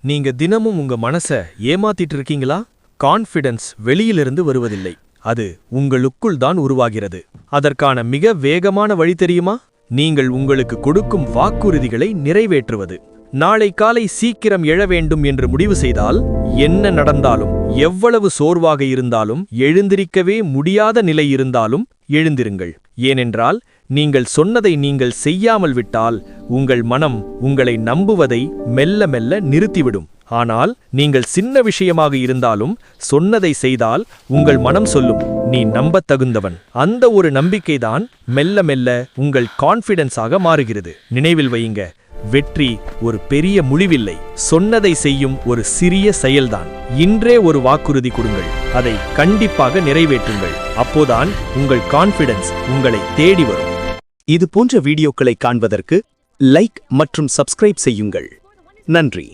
நீங்க தினமும் உங்க மனச ஏமாத்திட்டு இருக்கீங்களா? கான்ஃபிடன்ஸ் வெளியிலிருந்து வருவதில்லை, அது உங்களுக்குள் தான் உருவாகிறது. அதற்கான மிக வேகமான வழி தெரியுமா? நீங்கள் உங்களுக்கு கொடுக்கும் வாக்குறுதிகளை நிறைவேற்றுவது. நாளை காலை சீக்கிரம் எழ வேண்டும் என்று முடிவு செய்தால், என்ன நடந்தாலும், எவ்வளவு சோர்வாக இருந்தாலும், எழுந்திருக்கவே முடியாத நிலை இருந்தாலும் எழுந்திருங்கள். ஏனென்றால் நீங்கள் சொன்னதை நீங்கள் செய்யாமல் விட்டால் உங்கள் மனம் உங்களை நம்புவதை மெல்ல மெல்ல நிறுத்திவிடும். ஆனால் நீங்கள் சின்ன விஷயமாக இருந்தாலும் சொன்னதை செய்தால் உங்கள் மனம் சொல்லும், நீ நம்பத் தகுந்தவன். அந்த ஒரு நம்பிக்கைதான் மெல்ல மெல்ல உங்கள் கான்ஃபிடன்ஸாக மாறுகிறது. நினைவில் வையுங்க, வெற்றி ஒரு பெரிய முடிவில்லை, சொன்னதை செய்யும் ஒரு சிறிய செயல்தான். இன்றே ஒரு வாக்குறுதி கொடுங்கள், அதை கண்டிப்பாக நிறைவேற்றுங்கள். அப்போதான் உங்கள் கான்ஃபிடன்ஸ் உங்களை தேடி வரும். இது போன்ற வீடியோக்களை காண்பதற்கு லைக் மற்றும் சப்ஸ்கிரைப் செய்யுங்கள். நன்றி.